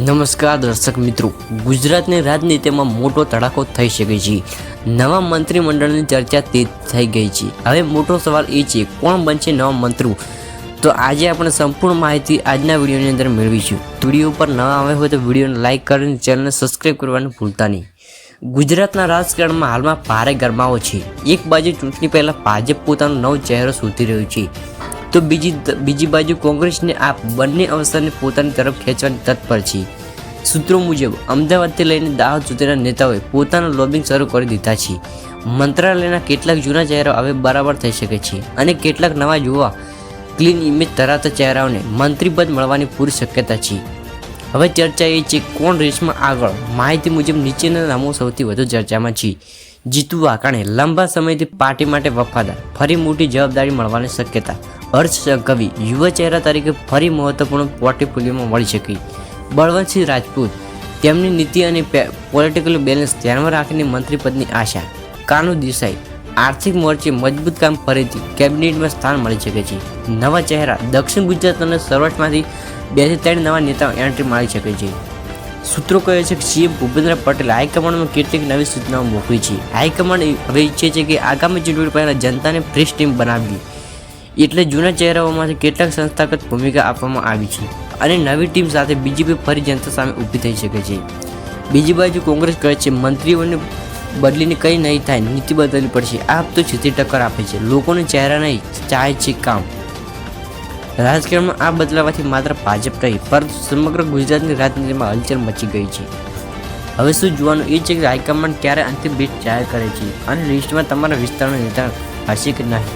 નમસ્કાર દર્શક મિત્રો, ગુજરાતની રાજનીતિમાં મોટો તડાકો થઈ શકે છે. નવા મંત્રીમંડળની ચર્ચા તેજ થઈ ગઈ છે. હવે મોટો સવાલ એ છે, કોણ બનશે નવા મંત્રી? તો આજે આપણે સંપૂર્ણ માહિતી આજના વિડીયોની અંદર મેળવીશું. વિડીયો પર નવા આવે હોય તો વિડીયોને લાઇક કરીને ચેનલને સબસ્ક્રાઈબ કરવાનું ભૂલતા નહીં. ગુજરાતના રાજકારણમાં હાલમાં ભારે ગરમાવો છે. એક બાજુ ચૂંટણી પહેલાં ભાજપ પોતાનો નવો ચહેરો શોધી રહ્યું છે, તો બીજી બાજુ કોંગ્રેસને આ બંને અવસરને પોતાની તરફ ખેંચવાની તત્પર છે. સૂત્રો મુજબ અમદાવાદથી લઈને દાહોદ સુધીના નેતાઓએ પોતાનું લોબિંગ શરૂ કરી દીધા છે. મંત્રાલયના કેટલાક જૂના ચહેરાઓ હવે બરાબર થઈ શકે છે અને કેટલાક નવા યુવા ક્લીન ઇમેજ ધરાવતા ચહેરાઓને મંત્રીપદ મળવાની પૂરી શક્યતા છે. હવે ચર્ચા એ છે, કોણ રેસમાં આગળ? માહિતી મુજબ નીચેના નામો સૌથી વધુ ચર્ચામાં છે. જીતુ વાઘાણી, લાંબા સમયથી પાર્ટી માટે વફાદાર, ફરી મોટી જવાબદારી મળવાની શક્યતા. હર્ષ સંઘવી, યુવા ચહેરા તરીકે ફરી મહત્વપૂર્ણ પોર્ટફોલિયોમાં મળી શકે. બળવંતસિંહ રાજપૂત, તેમની નીતિ અને પોલિટિકલ બેલેન્સ ધ્યાનમાં રાખીને મંત્રીપદની આશા. કાનુ દેસાઈ, આર્થિક મોરચે મજબૂત કામ, ફરીથી કેબિનેટમાં સ્થાન મળી શકે છે. નવા ચહેરા, દક્ષિણ ગુજરાત અને સૌરાષ્ટ્રમાંથી 2 થી 3 નવા નેતાઓ એન્ટ્રી મળી શકે છે. સૂત્રો કહે છે કે સીએમ ભૂપેન્દ્ર પટેલ હાઈકમાન્ડમાં કેટલીક નવી સૂચનાઓ મોકલી છે. હાઈકમાન્ડ હવે ઈચ્છે છે કે આગામી ચૂંટણી પહેલાં જનતાને ફ્રેશ ટીમ બનાવવી, એટલે જૂના ચહેરાઓમાંથી કેટલાક સંસ્થાગત ભૂમિકા આપવામાં આવી છે અને નવી ટીમ સાથે બીજેપી ફરી જનતા સામે ઊભી થઈ શકે છે. બીજી બાજુ કોંગ્રેસ કહે છે, મંત્રીઓને બદલીને કંઈ નહીં થાય, નીતિ બદલવી પડશે. આ તો સીધી ટક્કર આપે છે. લોકોને ચહેરા નહીં, ચાહે છે કામ. રાજકારણમાં આ બદલાવાથી માત્ર ભાજપ નહીં, પરંતુ સમગ્ર ગુજરાતની રાજનીતિમાં હલચલ મચી ગઈ છે. હવે શું જોવાનું એ છે કે હાઈકમાન્ડ ક્યારે અંતિમ લિસ્ટ જાહેર કરે છે અને લિસ્ટમાં તમારા વિસ્તારના નેતા હશે કે નહીં.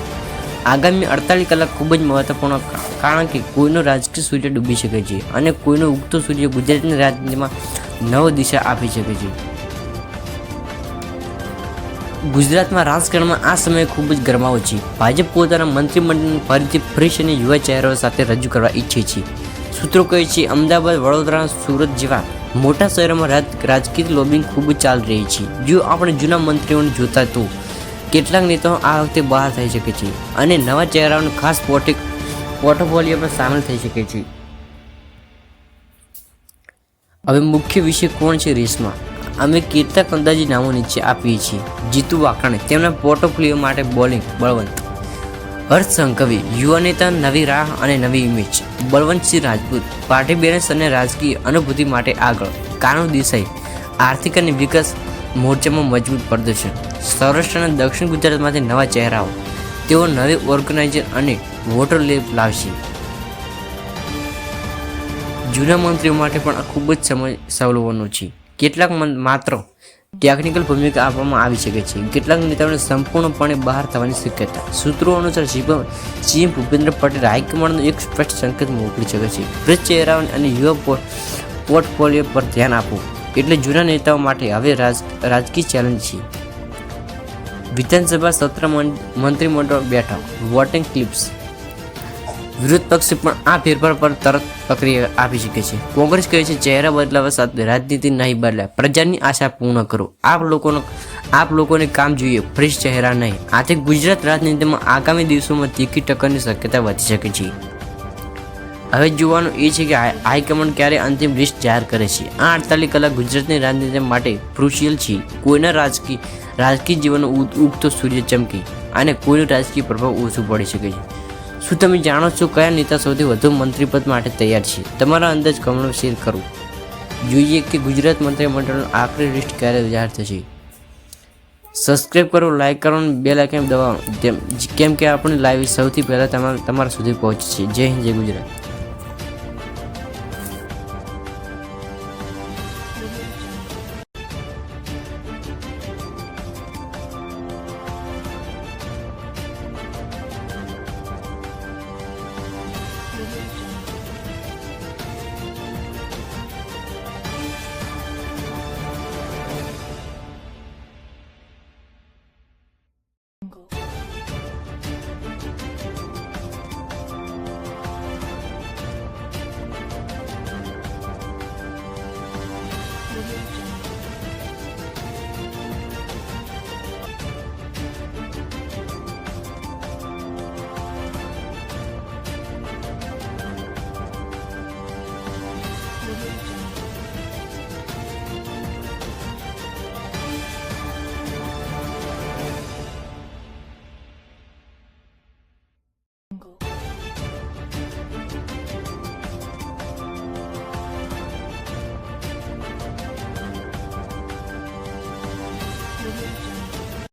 આગામી 48 કલાક ખૂબ જ મહત્વપૂર્ણ, કારણ કે કોઈનો રાજકીય સૂર્ય ડૂબી શકે છે અને કોઈનો ઉગતો સૂર્ય ગુજરાતની રાજનીતિમાં નવો દિશા આપી શકે છે. ગુજરાતમાં રાજકારણમાં આ સમયે ખૂબ જ ગરમાવો છે. ભાજપ પોતાના મંત્રીમંડળને ફરીથી ફ્રેશ અને યુવા ચહેરાઓ સાથે રજૂ કરવા ઈચ્છે છે. સૂત્રો કહે છે, અમદાવાદ, વડોદરા, સુરત જેવા મોટા શહેરોમાં રાજકીય લોબિંગ ખૂબ જ ચાલી રહી છે. જો આપણે જૂના મંત્રીઓને જોતા તો કેટલાક નેતાઓ આ વખતે બહાર થઈ શકે છે અને નવા ચહેરાઓને ખાસ પોર્ટફોલિયોમાં સામેલ થઈ શકે છે. હવે મુખ્ય વિષય કોણ છે રેસમાં? અમે કેટલાક અંદાજી નામો નીચે આપીએ છીએ. જીતુ વાઘાણી, તેમના પોર્ટફોલિયો માટે બોલિંગ. બળવંત હર્ષ સંઘવી, યુવા નેતા, નવી રાહ અને નવી image. Balwantsinh Rajput, party balance અને રાજકીય અનુભૂતિ માટે આગળ. કાનુ દેસાઈ, આર્થિક અને વિકાસ મોરચામાં મજબૂત પ્રદર્શન. સૌરાષ્ટ્ર અને દક્ષિણ ગુજરાતમાંથી નવા ચહેરાઓ, તેઓ નવી ઓર્ગેનાઇઝર અને વોટર લેબ લાવશે. જૂના મંત્રીઓ માટે પણ આ ખૂબ જ સમય સવલવાનો છે. કેટલાક માત્ર ટેકનિકલ ભૂમિકા આપવામાં આવી શકે છે, કેટલાક નેતાઓને સંપૂર્ણપણે બહાર થવાની શક્યતા. સૂત્રો અનુસાર સીએમ ભૂપેન્દ્ર પટેલ હાઈકમાન્ડનો એક સ્પષ્ટ સંકેત મોકલી શકે છે, ફ્રેશ ચહેરાઓ અને યુવા પોર્ટફોલિયો પર ધ્યાન આપવું. એટલે જૂના નેતાઓ માટે હવે રાજકીય ચેલેન્જ છે. વિધાનસભા સત્ર, મંત્રીમંડળ બેઠક, વોટિંગ ક્લિપ્સ. વિરોધ પક્ષે પણ આ ફેરફાર પર તરત પ્રક્રિયા આપી શકે છે. કોંગ્રેસ કહે છે, ચહેરા બદલાવા સાથે રાજનીતિ નહીં બદલાય, પ્રજાની આશા પૂર્ણ કરો. આપ લોકોને કામ જોઈએ, ફ્રેશ ચહેરા નહીં. આથી ગુજરાત રાજનીતિમાં આગામી દિવસોમાં તીખી ટક્કરની શક્યતા વધી શકે છે. હવે જોવાનું એ છે કે હાઈકમાન્ડ ક્યારે અંતિમ લિસ્ટ જાહેર કરે છે. આ 48 કલાક ગુજરાતની રાજનીતિ માટે ક્રુશિયલ છે. કોઈના રાજકીય જીવનનો ઉગતો સૂર્ય ચમકે અને કોઈનો રાજકીય પ્રભાવ ઓછું પડી શકે છે. શું તમે જાણો છો કયા નેતા સૌથી વધુ મંત્રીપદ માટે તૈયાર છે? તમારા અંદાજ કમેન્ટમાં શેર કરો. જોઈએ કે ગુજરાત મંત્રીમંડળનું આખરી લિસ્ટ ક્યારે જાહેર થશે. સબસ્ક્રાઈબ કરો, લાઇક કરો અને બેલ આઇકન દબાવો, કેમ કે આપણી લાઈવ સૌથી પહેલાં તમારા સુધી પહોંચે છે. જય હિન્દ, જય ગુજરાત.